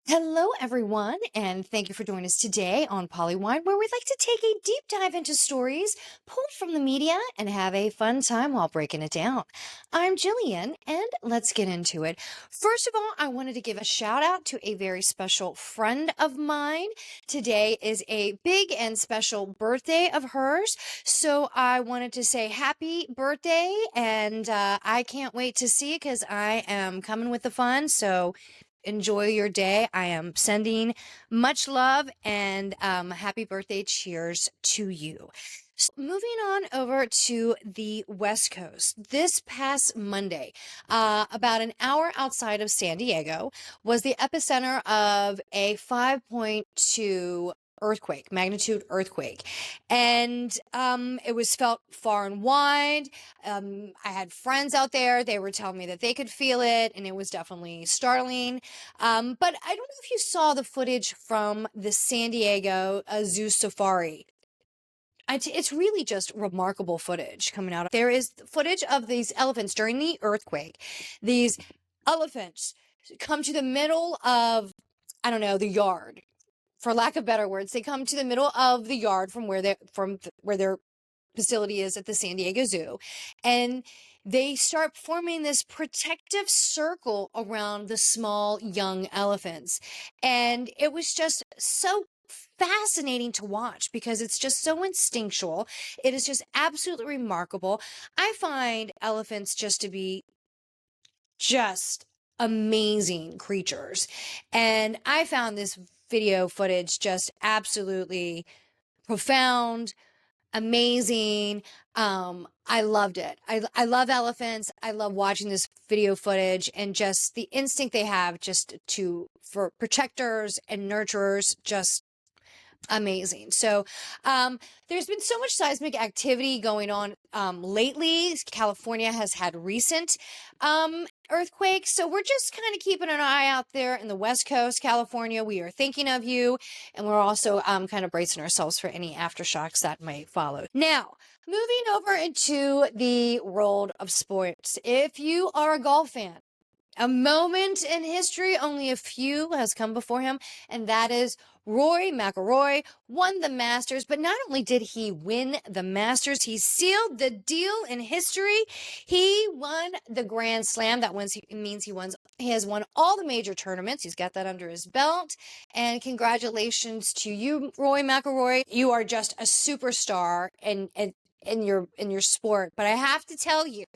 Hello, everyone, and thank you for joining us today on PoliWine, where we'd like to take a deep dive into stories pulled from the media and have a fun time while breaking it down. I'm Jillian, and let's get into it. First of all, I wanted to give a shout out to a very special friend of mine. Today is a big and special birthday of hers, so I wanted to say happy birthday, and I can't wait to see it because I am coming with the fun. So enjoy your day. I am sending much love and happy birthday cheers to you. So moving on over to the West Coast, this past Monday, about an hour outside of San Diego, was the epicenter of a 5.2 earthquake, magnitude earthquake. And it was felt far and wide. I had friends out there. They were telling me that they could feel it, and it was definitely startling. But I don't know if you saw the footage from the San Diego Zoo Safari. It's really just remarkable footage coming out. There is footage of these elephants during the earthquake. These elephants come to the middle of, I don't know, the yard. For lack of better words, they come to the middle of the yard from where their facility is at the San Diego Zoo, and they start forming this protective circle around the small young elephants. And it was just so fascinating to watch because it's just so instinctual. It is just absolutely remarkable. I find elephants just to be just amazing creatures. And I found this video footage just absolutely profound, amazing. I loved it. I love elephants. I love watching this video footage and just the instinct they have just for protectors and nurturers, just amazing. So, there's been so much seismic activity going on lately. California has had recent earthquakes, so we're just kind of keeping an eye out there in the West Coast, California. We are thinking of you, and we're also kind of bracing ourselves for any aftershocks that might follow. Now, moving over into the world of sports, if you are a golf fan, a moment in history, only a few has come before him, and that is Rory McIlroy won the Masters. But not only did he win the Masters, he sealed the deal in history. He won the Grand Slam. That means he has won all the major tournaments. He's got that under his belt. And congratulations to you, Rory McIlroy. You are just a superstar in your sport. But I have to tell you,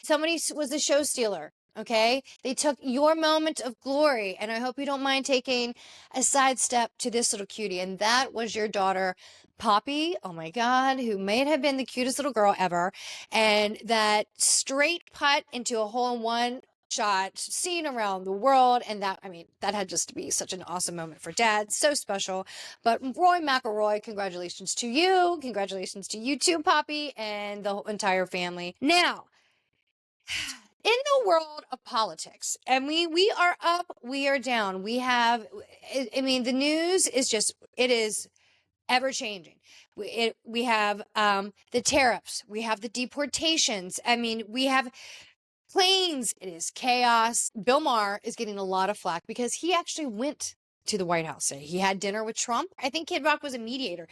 somebody was a show stealer. Okay, they took your moment of glory, and I hope you don't mind taking a sidestep to this little cutie, and that was your daughter, Poppy. Oh my God, who may have been the cutest little girl ever, and that straight putt into a hole-in-one shot seen around the world, and that had just to be such an awesome moment for Dad. So special. But Roy McIlroy, congratulations to you too, Poppy, and the whole entire family. Now, in the world of politics, and we are up, we are down. We have, the news is just, it is ever changing. We have the tariffs, we have the deportations. We have planes. It is chaos. Bill Maher is getting a lot of flack because he actually went to the White House. He had dinner with Trump. I think Kid Rock was a mediator.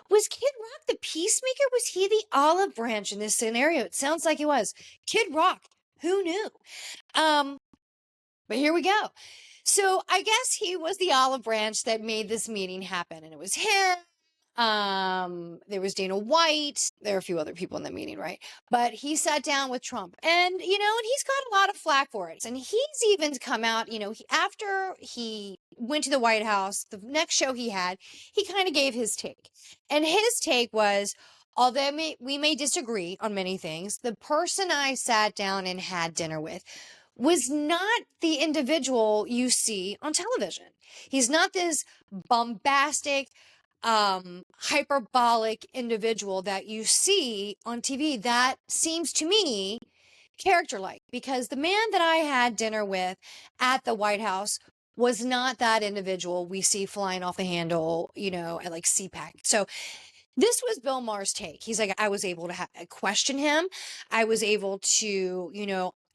Was Kid Rock the peacemaker? Was he the olive branch in this scenario? It sounds like he was. Kid Rock. Who knew? But here we go. So I guess he was the olive branch that made this meeting happen. And it was him. There was Dana White. There are a few other people in the meeting, right? But he sat down with Trump, and he's got a lot of flack for it. And he's even come out, after he went to the White House, the next show he had, he kind of gave his take. And his take was, although we may disagree on many things, the person I sat down and had dinner with was not the individual you see on television. He's not this bombastic, hyperbolic individual that you see on TV. That seems to me character-like, because the man that I had dinner with at the White House was not that individual we see flying off the handle, at like CPAC. So this was Bill Maher's take. He's like, I was able to question him. I was able to,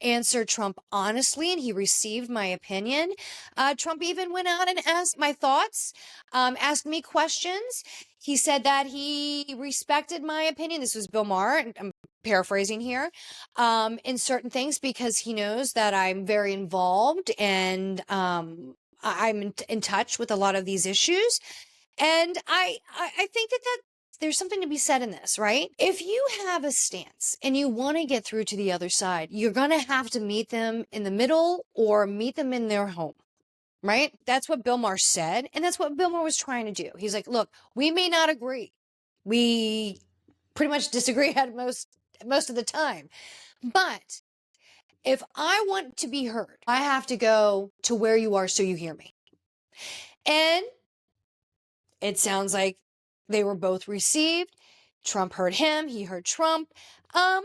answered Trump honestly, and he received my opinion. Trump even went out and asked my thoughts, asked me questions. He said that he respected my opinion. This was Bill Maher, and I'm paraphrasing here, in certain things because he knows that I'm very involved and I'm in touch with a lot of these issues. And I think that there's something to be said in this, right? If you have a stance and you want to get through to the other side, you're going to have to meet them in the middle or meet them in their home, right? That's what Bill Maher said. And that's what Bill Maher was trying to do. He's like, look, we may not agree. We pretty much disagree at most of the time. But if I want to be heard, I have to go to where you are so you hear me. And it sounds like they were both received. Trump heard him, he heard Trump. And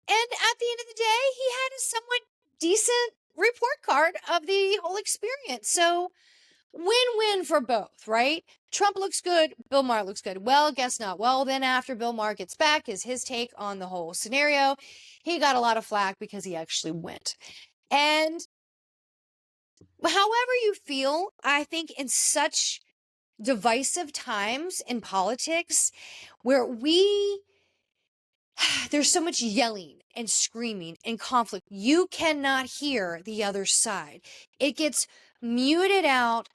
at the end of the day, he had a somewhat decent report card of the whole experience. So win-win for both, right? Trump looks good, Bill Maher looks good. Well, guess not. Well, then after Bill Maher gets back, is his take on the whole scenario. He got a lot of flack because he actually went. And however you feel, I think in such divisive times in politics where there's so much yelling and screaming and conflict, you cannot hear the other side. It gets muted out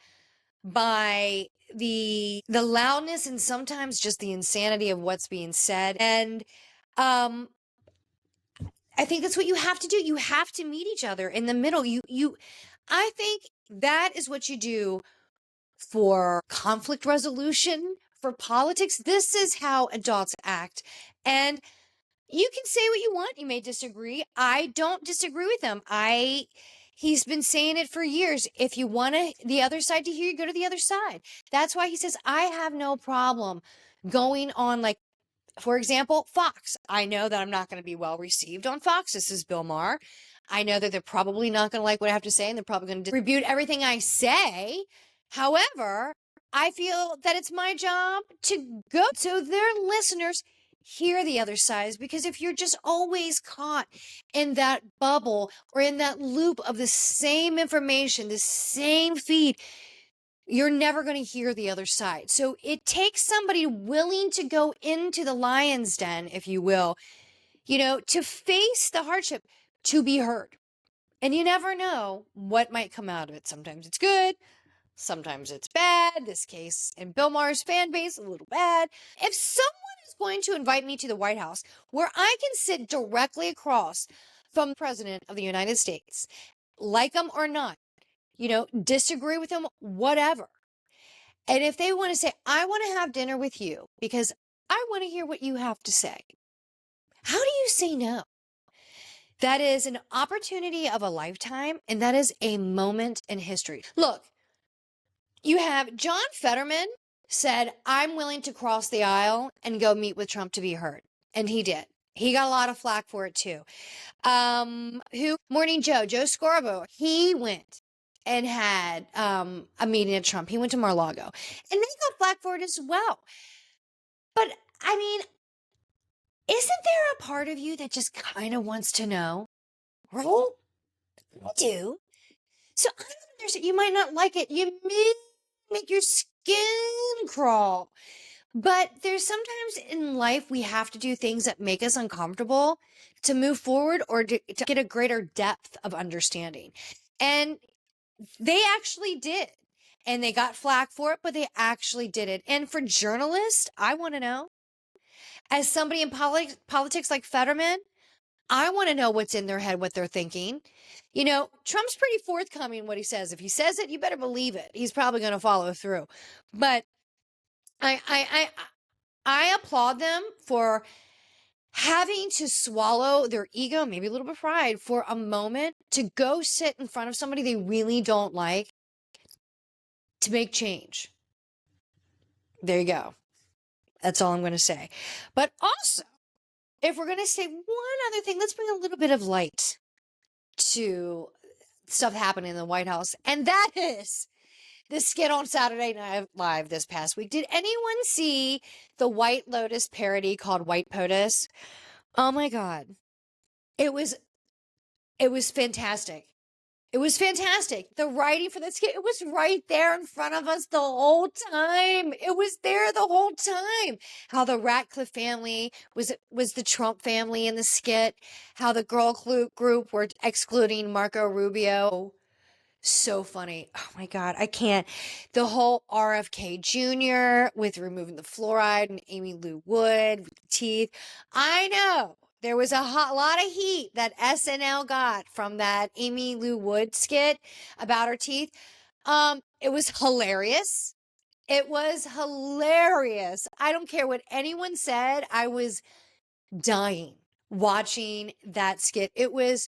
by the loudness and sometimes just the insanity of what's being said. And I think that's what you have to do. You have to meet each other in the middle. I think that is what you do for conflict resolution, for politics. This is how adults act. And you can say what you want. You may disagree. I don't disagree with him. He's been saying it for years. If you want the other side to hear you, go to the other side. That's why he says, I have no problem going on, like, for example, Fox. I know that I'm not going to be well received on Fox. This is Bill Maher. I know that they're probably not going to like what I have to say, and they're probably going to dispute everything I say. However, I feel that it's my job to go so their listeners hear the other side, because if you're just always caught in that bubble or in that loop of the same information, the same feed, you're never going to hear the other side. So it takes somebody willing to go into the lion's den, if you will, to face the hardship, to be heard. And you never know what might come out of it. Sometimes it's good. Sometimes it's bad. This case in Bill Maher's fan base, a little bad. If someone is going to invite me to the White House, where I can sit directly across from the President of the United States, like him or not, disagree with him, whatever. And if they want to say, I want to have dinner with you because I want to hear what you have to say, how do you say no? That is an opportunity of a lifetime, and that is a moment in history. Look, you have John Fetterman said, I'm willing to cross the aisle and go meet with Trump to be heard. And he did. He got a lot of flack for it too. Morning Joe Scarborough, he went and had a meeting at Trump. He went to Mar-a-Lago, and they got flack for it as well. But I mean, isn't there a part of you that just kind of wants to know? Well, I do. So I don't understand. You might not like it. You may make your skin crawl. But there's sometimes in life we have to do things that make us uncomfortable to move forward or to get a greater depth of understanding. And they actually did. And they got flack for it, but they actually did it. And for journalists, I want to know, as somebody in politics like Fetterman, I want to know what's in their head, what they're thinking. Trump's pretty forthcoming what he says. If he says it, you better believe it. He's probably going to follow through. But I applaud them for having to swallow their ego, maybe a little bit of pride, for a moment to go sit in front of somebody they really don't like to make change. There you go. That's all I'm going to say. But also, if we're going to say one other thing, let's bring a little bit of light to stuff happening in the White House. And that is the skit on Saturday Night Live this past week. Did anyone see the White Lotus parody called White POTUS? Oh my God. It was It was fantastic. It was fantastic. The writing for that skit, it was right there in front of us the whole time. It was there the whole time. How the Ratcliffe family was the Trump family in the skit. How the girl group were excluding Marco Rubio. So funny. Oh my God, I can't. The whole RFK Jr. with removing the fluoride and Amy Lou Wood with the teeth. I know there was a lot of heat that SNL got from that Amy Lou Wood skit about her teeth. It was hilarious. It was hilarious. I don't care what anyone said. I was dying watching that skit. It was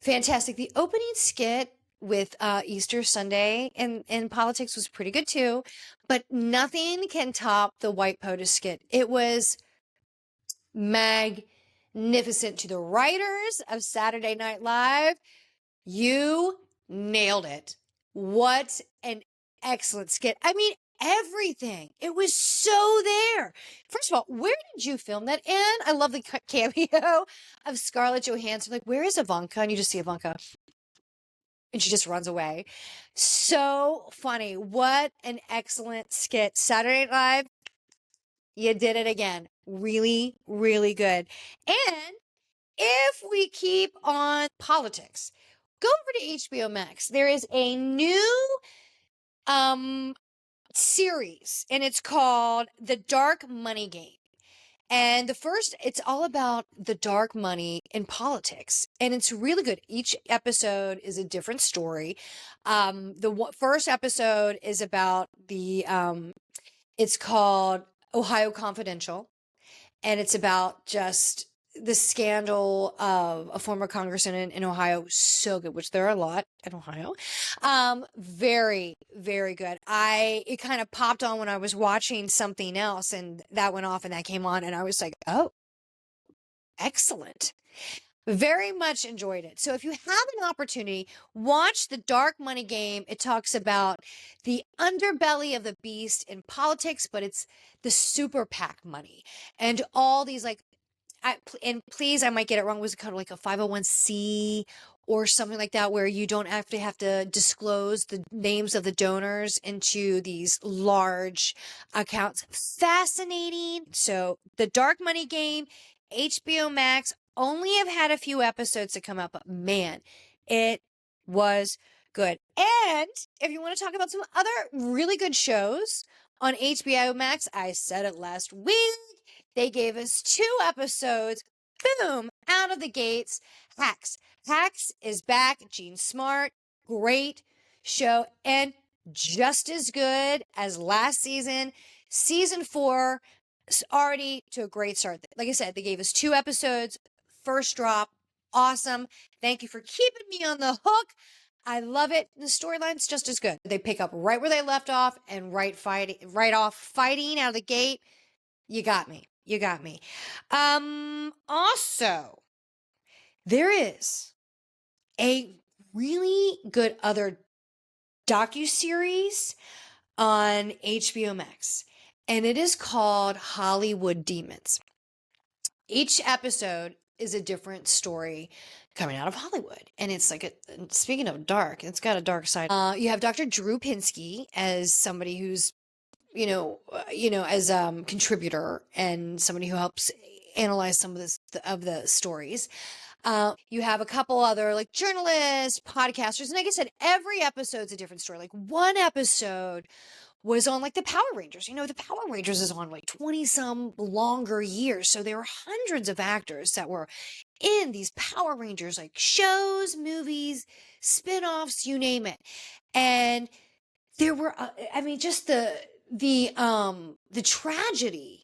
fantastic. The opening skit with Easter Sunday in politics was pretty good too, but nothing can top the White POTUS skit. It was magnificent. To the writers of Saturday Night Live, you nailed it. What an excellent skit. I mean, everything. It was so there. First of all, where did you film that? And I love the cameo of Scarlett Johansson. Like, where is Ivanka? And you just see Ivanka. And she just runs away. So funny. What an excellent skit. Saturday Night Live, you did it again. Really, really good. And if we keep on politics, go over to HBO Max. There is a new series, and it's called The Dark Money Game. And it's all about the dark money in politics. And it's really good. Each episode is a different story. The first episode is about it's called Ohio Confidential. And it's about just the scandal of a former congressman in Ohio. So good, which there are a lot in Ohio. Very, very good. It kind of popped on when I was watching something else, and that went off and that came on, and I was like, oh, excellent. Very much enjoyed it. So if you have an opportunity, watch The Dark Money Game. It talks about the underbelly of the beast in politics, but it's the super PAC money and all these and please, I might get it wrong. Was it kind of like a 501c or something like that, where you don't have to disclose the names of the donors into these large accounts? Fascinating. So The Dark Money Game, HBO Max, only have had a few episodes to come out, but man, it was good. And if you want to talk about some other really good shows on HBO Max, I said it last week. They gave us 2 episodes, boom, out of the gates. Hacks. Hacks is back. Gene Smart, great show, and just as good as last season. Season 4 is already to a great start. Like I said, they gave us 2 episodes, first drop, awesome. Thank you for keeping me on the hook. I love it. The storyline's just as good. They pick up right where they left off and right off fighting out of the gate. You got me. You got me. Also, there is a really good other docuseries on HBO Max, and it is called Hollywood Demons. Each episode is a different story coming out of Hollywood, and it's like speaking of dark, it's got a dark side. You have Dr. Drew Pinsky as somebody who's as contributor and somebody who helps analyze some of the stories. You have a couple other like journalists, podcasters, and like I said, every episode's a different story. Like one episode was on like the Power Rangers. The Power Rangers is on like 20 some longer years. So there were hundreds of actors that were in these Power Rangers, like shows, movies, spin-offs, you name it. And there were, just the tragedy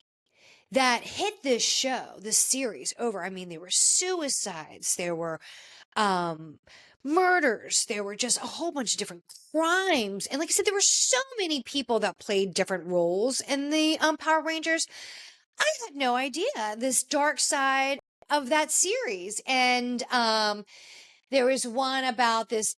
that hit this show, this series over. There were suicides, there were murders, there were just a whole bunch of different crimes. And like I said, there were so many people that played different roles in the Power Rangers. I had no idea this dark side of that series. And there was one about this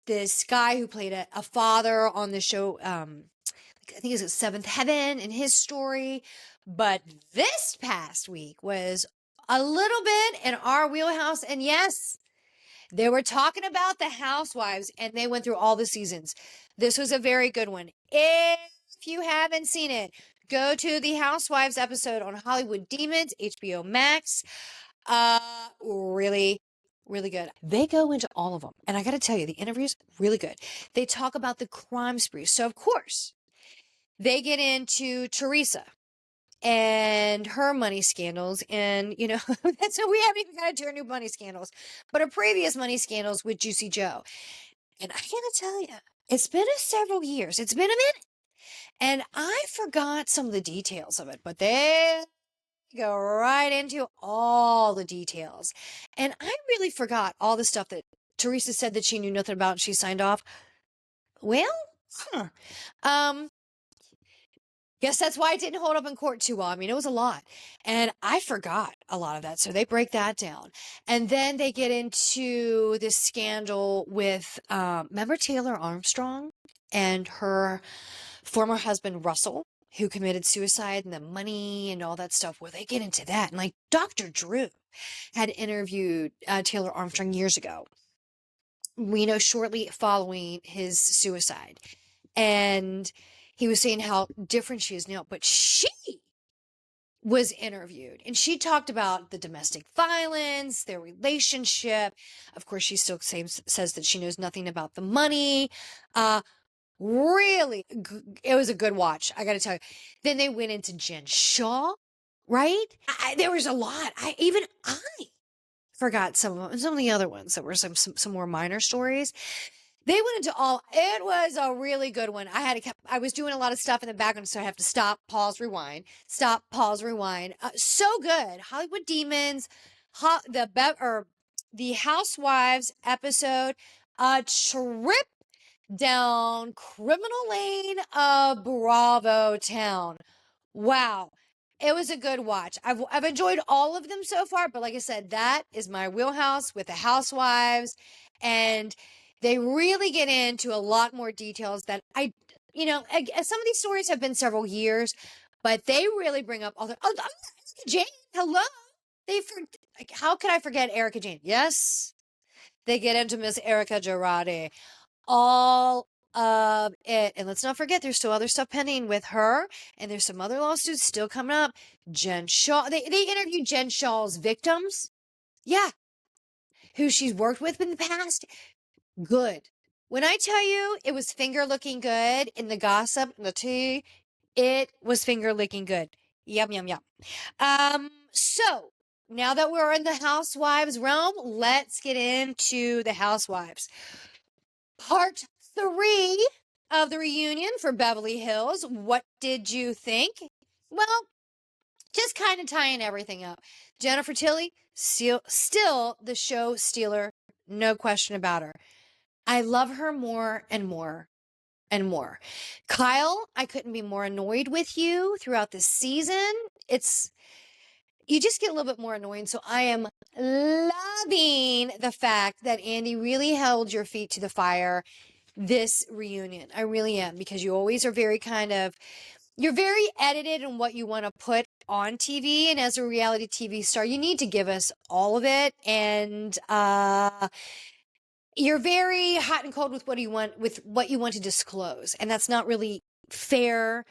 guy who played a father on the show. I think it was Seventh Heaven in his story. But this past week was a little bit in our wheelhouse. And yes, They were talking about the Housewives, and they went through all the seasons. This was a very good one. If you haven't seen it, go to the Housewives episode on Hollywood Demons, HBO Max. Really, really good. They go into all of them. And I got to tell you, the interviews, really good. They talk about the crime spree. So, of course, they get into Teresa and her money scandals. And, that's we haven't even got into her new money scandals, but her previous money scandals with Juicy Joe. And I got to tell you, it's been several years. It's been a minute. And I forgot some of the details of it, but they go right into all the details. And I really forgot all the stuff that Teresa said that she knew nothing about and she signed off. Well, guess that's why it didn't hold up in court too well. I mean, it was a lot. And I forgot a lot of that. So they break that down. And then they get into this scandal with, remember Taylor Armstrong and her former husband, Russell, who committed suicide and the money and all that stuff. Well, they get into that. And like Dr. Drew had interviewed Taylor Armstrong years ago, shortly following his suicide. And he was saying how different she is now, but she was interviewed and she talked about the domestic violence, their relationship. Of course, she still says that she knows nothing about the money. Really, it was a good watch. I got to tell you. Then they went into Jen Shaw, right? There was a lot. I forgot some of the other ones that were some more minor stories. They went into all. It was a really good one. I was doing a lot of stuff in the background, so I have to stop, pause, rewind. Stop, pause, rewind. So good. Hollywood Demons, the Housewives episode, a trip down criminal lane of Bravo Town. Wow. It was a good watch. I've enjoyed all of them so far, but like I said, that is my wheelhouse with the Housewives, and they really get into a lot more details that some of these stories have been several years, but they really bring up all the, Erica Jane, hello. How could I forget Erica Jane? Yes. They get into Miss Erica Girardi. All of it. And let's not forget, there's still other stuff pending with her, and there's some other lawsuits still coming up. Jen Shaw, they interviewed Jen Shaw's victims. Yeah. Who she's worked with in the past. Good. When I tell you it was finger looking good in the gossip, the tea, it was finger licking good. Yum, yum, yum. So now that we're in the Housewives realm, let's get into the Housewives. Part 3 of the reunion for Beverly Hills. What did you think? Well, just kind of tying everything up. Jennifer Tilly, still the show stealer, no question about her. I love her more and more and more. Kyle, I couldn't be more annoyed with you throughout this season. You just get a little bit more annoying. So I am loving the fact that Andy really held your feet to the fire this reunion. I really am, because you always are you're very edited in what you want to put on TV. And as a reality TV star, you need to give us all of it. And, you're very hot and cold with what you want to disclose. And that's not really fair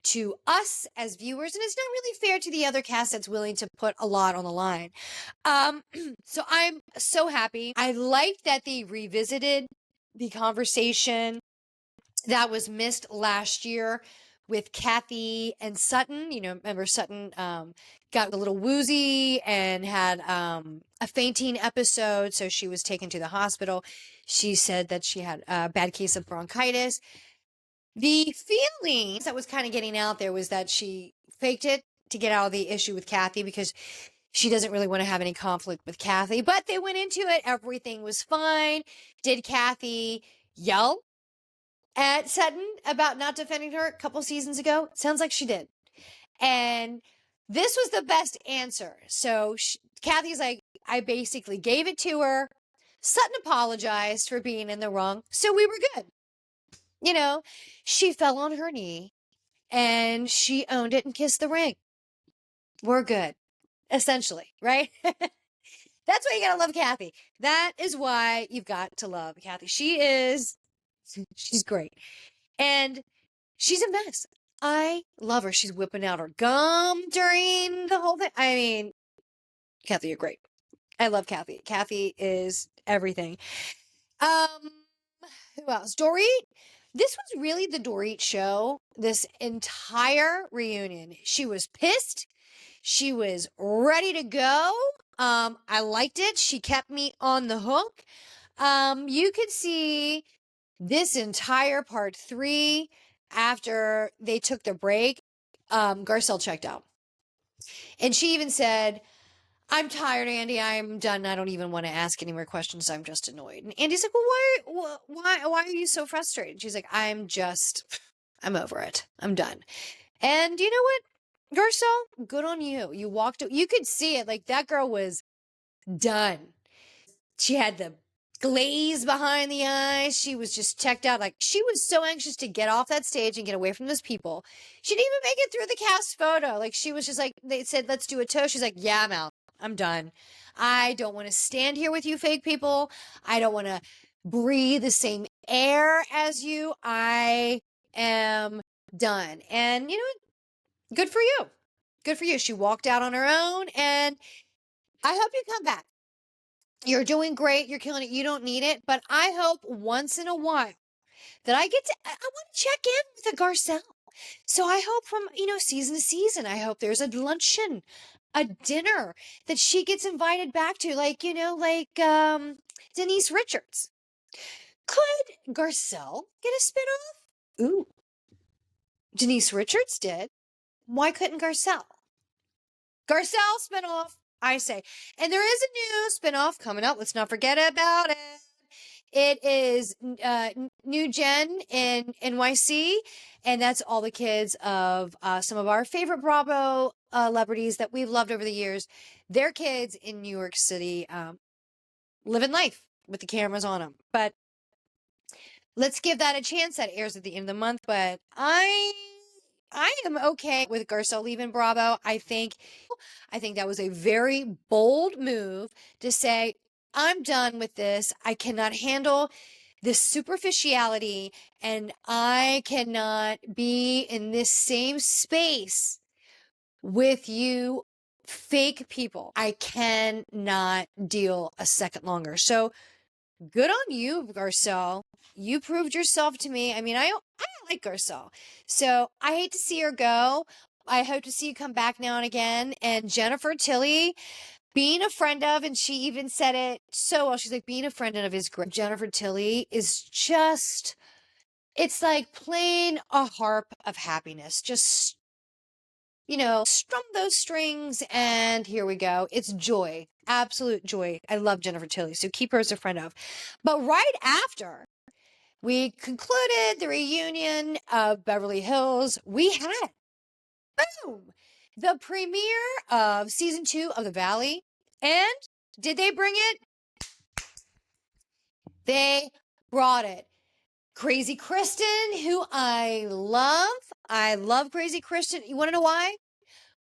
to us as viewers, and it's not really fair to the other cast that's willing to put a lot on the line. So I'm so happy. I like that they revisited the conversation that was missed last year with Kathy and Sutton. Remember Sutton got a little woozy and had a fainting episode, so she was taken to the hospital. She said that she had a bad case of bronchitis. The feelings that was kind of getting out there was that she faked it to get out of the issue with Kathy because she doesn't really want to have any conflict with Kathy. But they went into it. Everything was fine. Did Kathy yell at Sutton about not defending her a couple seasons ago? Sounds like she did. And this was the best answer. So Kathy's like, I basically gave it to her. Sutton apologized for being in the wrong. So we were good. She fell on her knee and she owned it and kissed the ring. We're good, essentially, right? That's why you gotta love Kathy. That is why you've got to love Kathy. She's great. And she's a mess. I love her. She's whipping out her gum during the whole thing. I mean, Kathy, you're great. I love Kathy. Kathy is everything. Um, who else? Dorit. This was really the Dorit show. This entire reunion. She was pissed. She was ready to go. I liked it. She kept me on the hook. You could see this entire part 3 after they took the break. Garcelle checked out. And she even said, I'm tired, Andy. I'm done. I don't even want to ask any more questions. I'm just annoyed. And Andy's like, well, why are you so frustrated? She's like, I'm over it. I'm done. And you know what? Garcelle, good on you. You walked, you could see it. Like that girl was done. She had the glaze behind the eyes. She was just checked out. Like she was so anxious to get off that stage and get away from those people. She didn't even make it through the cast photo. Like she was just like, they said, let's do a toast. She's like, yeah, I'm out. I'm done. I don't want to stand here with you fake people. I don't want to breathe the same air as you. I am done. And you know what? Good for you. Good for you. She walked out on her own, and I hope you come back. You're doing great. You're killing it. You don't need it. But I hope once in a while that I want to check in with a Garcelle. So I hope from, season to season, I hope there's a luncheon, a dinner that she gets invited back to, like Denise Richards. Could Garcelle get a spinoff? Ooh. Denise Richards did. Why couldn't Garcelle? Garcelle spinoff, I say. And there is a new spinoff coming up. Let's not forget about it. It is New Gen in NYC, and that's all the kids of some of our favorite Bravo celebrities that we've loved over the years. Their kids in New York City living life with the cameras on them. But let's give that a chance. That airs at the end of the month. But I am okay with Garcelle leaving Bravo. I think that was a very bold move to say, I'm done with this. I cannot handle this superficiality, and I cannot be in this same space with you fake people. I cannot deal a second longer. So good on you, Garcelle. You proved yourself to me. I mean, I like Garcelle. So I hate to see her go. I hope to see you come back now and again. And Jennifer Tilly, being a friend of, and she even said it so well. She's like, being a friend of is great. Jennifer Tilly is just, it's like playing a harp of happiness. Just, strum those strings and here we go. It's joy, absolute joy. I love Jennifer Tilly. So keep her as a friend of. But right after we concluded the reunion of Beverly Hills, we had, boom, the premiere of season 2 of The Valley. And did they bring it? They brought it. Crazy Kristen, who I love. I love Crazy Kristen. You want to know why?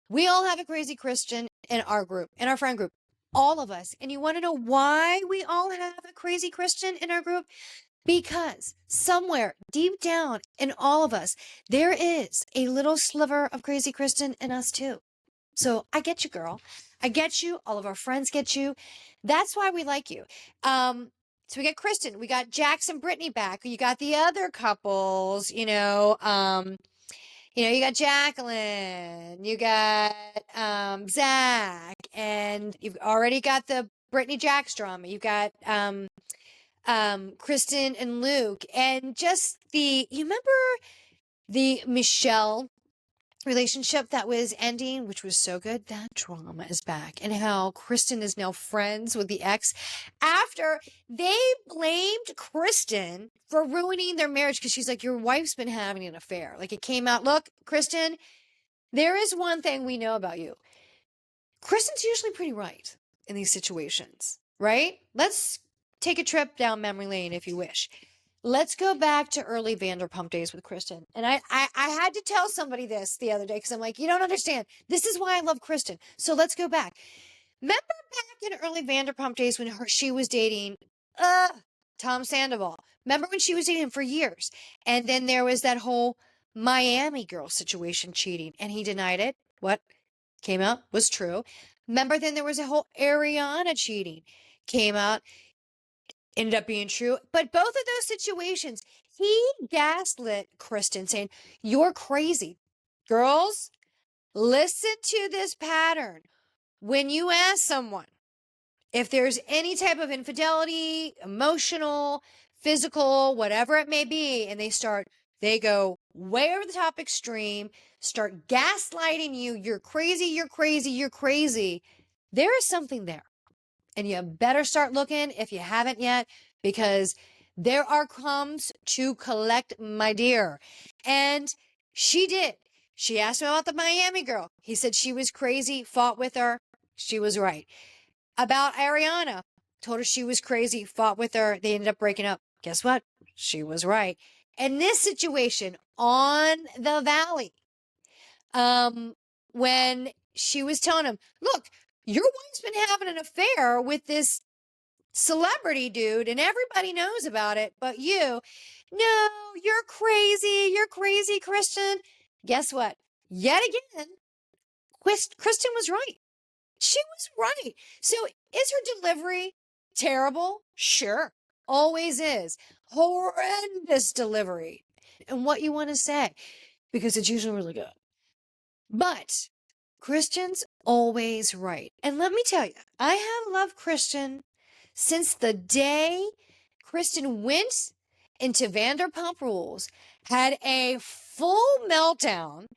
We all have a Crazy Kristen in our group, in our friend group. All of us. And you want to know why we all have a Crazy Kristen in our group? Because somewhere deep down in all of us, there is a little sliver of Crazy Kristen in us too. So I get you, girl. I get you. All of our friends get you. That's why we like you. So we got Kristen, we got Jax and Brittany back. You got the other couples, you got Jacqueline, you got Zach, and you've already got the Brittany Jax drama. You've got Kristen and Luke, and just you remember the Michelle relationship that was ending, which was so good. That drama is back, and how Kristen is now friends with the ex after they blamed Kristen for ruining their marriage, because she's like, your wife's been having an affair. Like, it came out, look, Kristen, there is one thing we know about you. Kristen's usually pretty right in these situations, right? Let's take a trip down memory lane if you wish. Let's go back to early Vanderpump days with Kristen. And I had to tell somebody this the other day, because I'm like, you don't understand. This is why I love Kristen. So let's go back. Remember back in early Vanderpump days when she was dating Tom Sandoval? Remember when she was dating him for years? And then there was that whole Miami girl situation, cheating, and he denied it. What came out was true. Remember then there was a whole Ariana cheating. Came out, ended up being true. But both of those situations, he gaslit Kristen saying, "You're crazy. Girls, listen to this pattern. When you ask someone if there's any type of infidelity, emotional, physical, whatever it may be, and they go way over the top extreme, start gaslighting you, you're crazy, you're crazy, you're crazy. There is something there. And you better start looking if you haven't yet, because there are crumbs to collect, my dear." And she did. She asked him about the Miami girl. He said she was crazy, fought with her. She was right. About Ariana, told her she was crazy, fought with her. They ended up breaking up. Guess what? She was right. And this situation on the Valley, when she was telling him, "Look, your wife's been having an affair with this celebrity dude and everybody knows about it, but you, no, you're crazy, Christian." Guess what? Yet again, Kristen was right. She was right. So is her delivery terrible? Sure. Always is. Horrendous delivery. And what you want to say, because it's usually really good. But Christian's always right. And let me tell you, I have loved Christian since the day Kristen went into Vanderpump Rules, had a full meltdown.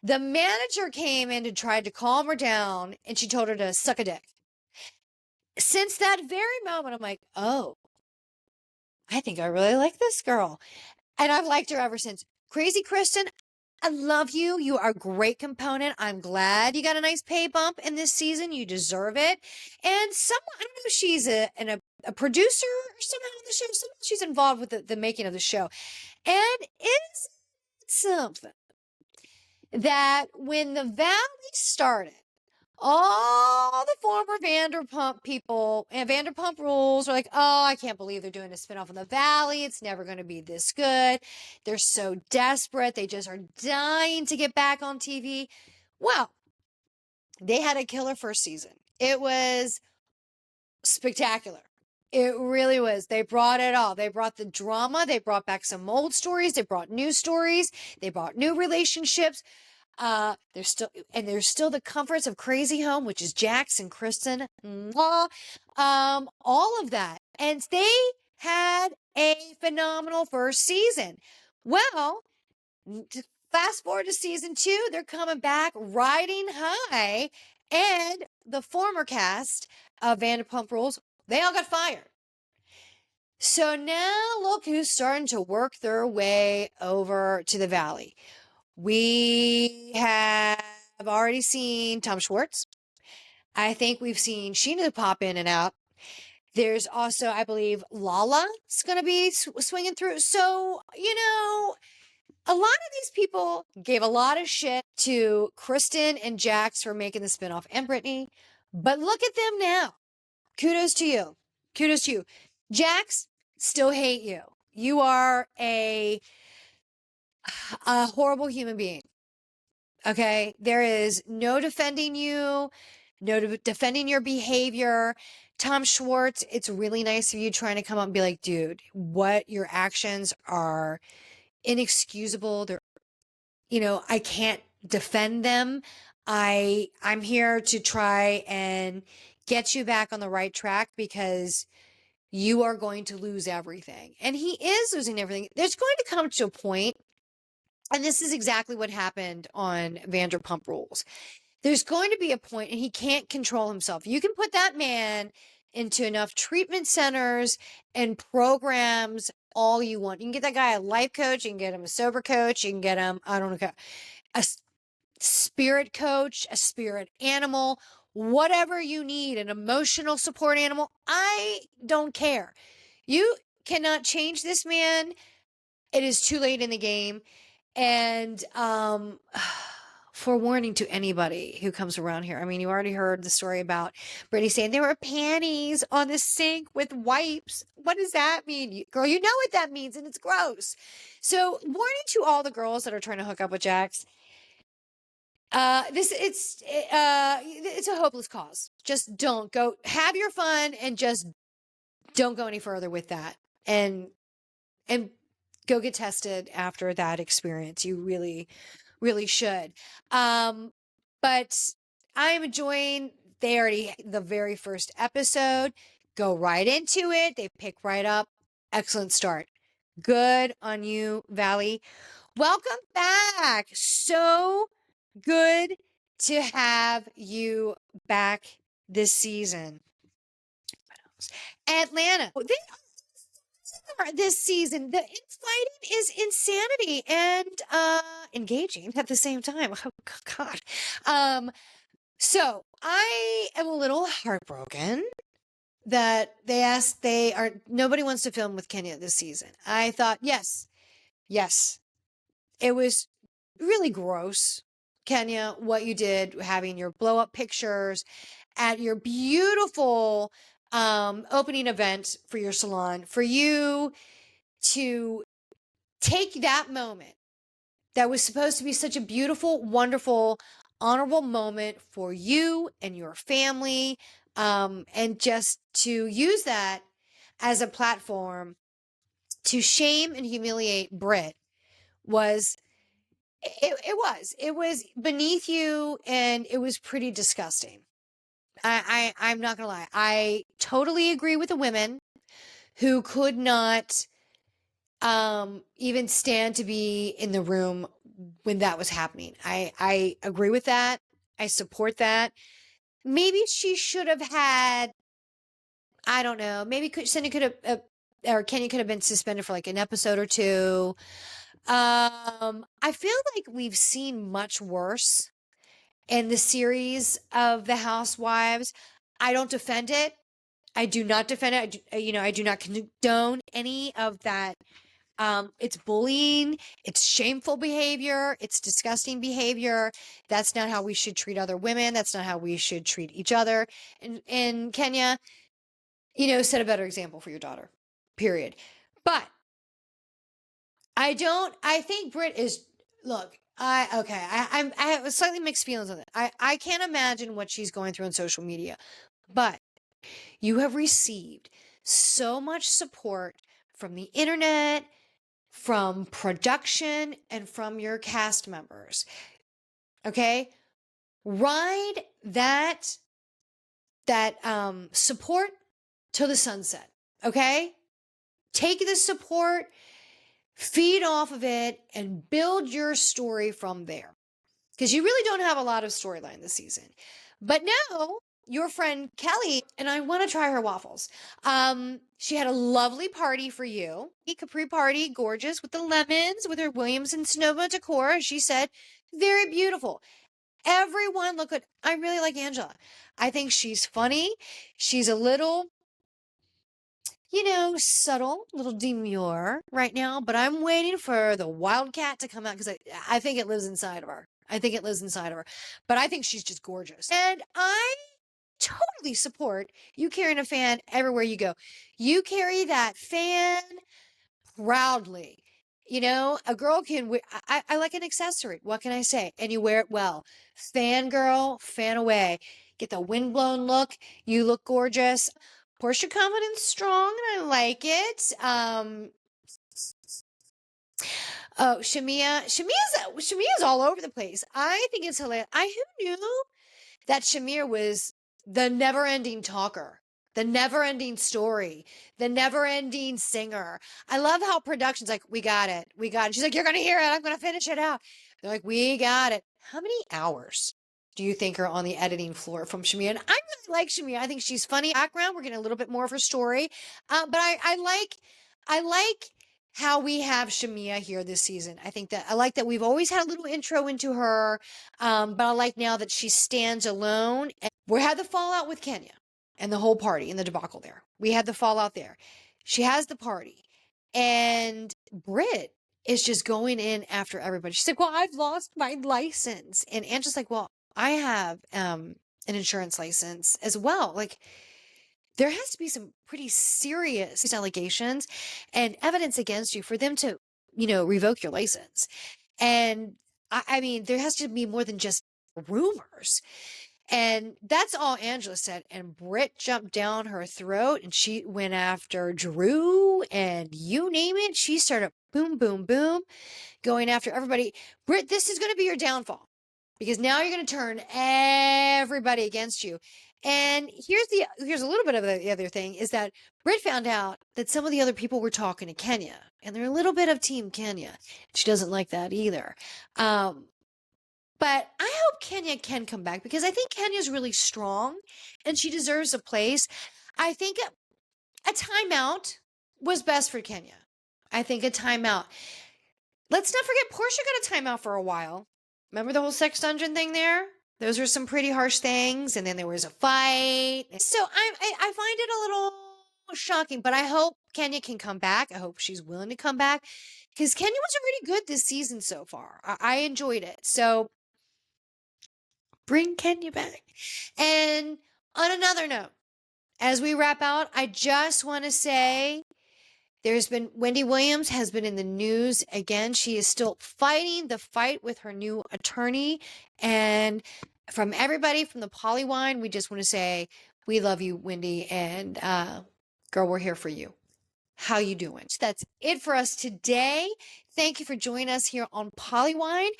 The manager came in and tried to calm her down, and she told her to suck a dick. Since that very moment, I'm like, oh, I think I really like this girl. And I've liked her ever since. Crazy Kristen, I love you. You are a great component. I'm glad you got a nice pay bump in this season. You deserve it. And someone, I don't know if she's a producer or somehow on the show. Somehow she's involved with the making of the show. And it's something that when the Valley started, all the former Vanderpump people and Vanderpump Rules are like, "Oh, I can't believe they're doing a spinoff on the Valley. It's never going to be this good. They're so desperate. They just are dying to get back on TV." Well, they had a killer first season. It was spectacular. It really was. They brought it all. They brought the drama. They brought back some old stories. They brought new stories. They brought new relationships. There's still the comforts of Crazy Home, which is Jax and Kristen. Mwah. All of that. And they had a phenomenal first season. Well, fast forward to season 2, they're coming back riding high. And the former cast of Vanderpump Rules, they all got fired. So now look who's starting to work their way over to the Valley. We have already seen Tom Schwartz. I think we've seen Sheena pop in and out. There's also, I believe, Lala's going to be swinging through. So, a lot of these people gave a lot of shit to Kristen and Jax for making the spinoff, and Brittany. But look at them now. Kudos to you. Kudos to you. Jax, still hate you. You are a horrible human being. Okay? There is no defending you, no defending your behavior. Tom Schwartz, it's really nice of you trying to come up and be like, "Dude, what your actions are inexcusable. I can't defend them. I'm here to try and get you back on the right track because you are going to lose everything." And he is losing everything. There's going to come to a point, and this is exactly what happened on Vanderpump Rules. There's going to be a point, and he can't control himself. You can put that man into enough treatment centers and programs all you want. You can get that guy a life coach, you can get him a sober coach, you can get him, I don't know, a spirit coach, a spirit animal, whatever you need, an emotional support animal. I don't care. You cannot change this man. It is too late in the game. And forewarning to anybody who comes around here. I mean, you already heard the story about Brittany saying there were panties on the sink with wipes. What does that mean? Girl, you know what that means, and it's gross. So, warning to all the girls that are trying to hook up with Jax. It's a hopeless cause. Just don't go. Have your fun and just don't go any further with that. And go get tested after that experience. You really, really should. But I'm enjoying the very first episode. Go right into it. They pick right up. Excellent start. Good on you, Valley. Welcome back. So good to have you back this season. Atlanta. They are this season. The infighting is insanity and engaging at the same time. Oh God. So I am a little heartbroken that nobody wants to film with Kenya this season. I thought, yes, it was really gross, Kenya, what you did, having your blow up pictures at your beautiful opening event for your salon, for you to take that moment that was supposed to be such a beautiful, wonderful, honorable moment for you and your family, and just to use that as a platform to shame and humiliate Brit was it was beneath you, and it was pretty disgusting. I'm not gonna lie. I totally agree with the women who could not even stand to be in the room when that was happening. I agree with that. I support that. Maybe she should have had, I don't know, maybe Cindy could have, or Kenya could have been suspended for like an episode or two. I feel like we've seen much worse in the series of the Housewives. I don't defend it. I do not defend it. I do not condone any of that. It's bullying. It's shameful behavior. It's disgusting behavior. That's not how we should treat other women. That's not how we should treat each other. And Kenya, set a better example for your daughter, period. But I think Brit is, look, I have slightly mixed feelings on it. I can't imagine what she's going through on social media, but you have received so much support from the internet, from production, and from your cast members. Okay? Ride that support till the sunset. Okay? Take the support, feed off of it, and build your story from there. Because you really don't have a lot of storyline this season. But now, your friend Kelly, and I want to try her waffles. She had a lovely party for you. A Capri party, gorgeous, with the lemons, with her Williams and Sonoma decor, as she said. Very beautiful. Everyone look good. I really like Angela. I think she's funny. She's a little, subtle, little demure right now, but I'm waiting for the wildcat to come out because I think it lives inside of her. But I think she's just gorgeous. And I totally support you carrying a fan everywhere you go. You carry that fan proudly. A girl can wear, I like an accessory. What can I say? And you wear it well. Fan girl, fan away. Get the windblown look. You look gorgeous. Portia confidence strong, and I like it. Oh, Shamia's all over the place. I think it's hilarious. Who knew that Shamir was the never-ending talker, the never-ending story, the never-ending singer. I love how production's like, we got it. She's like, you're going to hear it. I'm going to finish it out. They're like, we got it. How many hours do you think are on the editing floor from Shamir? And I really like Shamir. I think she's funny. Background, we're getting a little bit more of her story. But I like how we have Shamia here this season. I like that we've always had a little intro into her. But I like now that she stands alone. And we had the fallout with Kenya and the whole party and the debacle there. We had the fallout there. She has the party. And Brit is just going in after everybody. She's like, "Well, I've lost my license." And Angela's like, "Well, I have an insurance license as well." Like, there has to be some pretty serious allegations and evidence against you for them to, revoke your license. And I mean, there has to be more than just rumors. And that's all Angela said. And Britt jumped down her throat and she went after Drew and you name it. She started boom, boom, boom, going after everybody. Britt, this is going to be your downfall because now you're going to turn everybody against you. And here's a little bit of the other thing is that Britt found out that some of the other people were talking to Kenya and they're a little bit of Team Kenya. She doesn't like that either. But I hope Kenya can come back because I think Kenya's really strong and she deserves a place. I think a timeout was best for Kenya. I think a timeout. Let's not forget Portia got a timeout for a while. Remember the whole sex dungeon thing there? Those were some pretty harsh things. And then there was a fight. So I find it a little shocking, but I hope Kenya can come back. I hope she's willing to come back because Kenya was already good this season so far. I enjoyed it. So bring Kenya back. And on another note, as we wrap out, I just want to say Wendy Williams has been in the news again. She is still fighting the fight with her new attorney. And from everybody from the PoliWine, we just want to say, we love you, Wendy. And girl, we're here for you. How you doing? That's it for us today. Thank you for joining us here on PoliWine.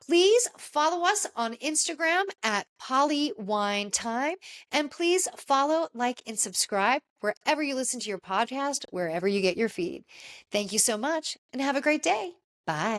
Please follow us on Instagram at PoliWine Time. And please follow, like, and subscribe wherever you listen to your podcast, wherever you get your feed. Thank you so much and have a great day. Bye.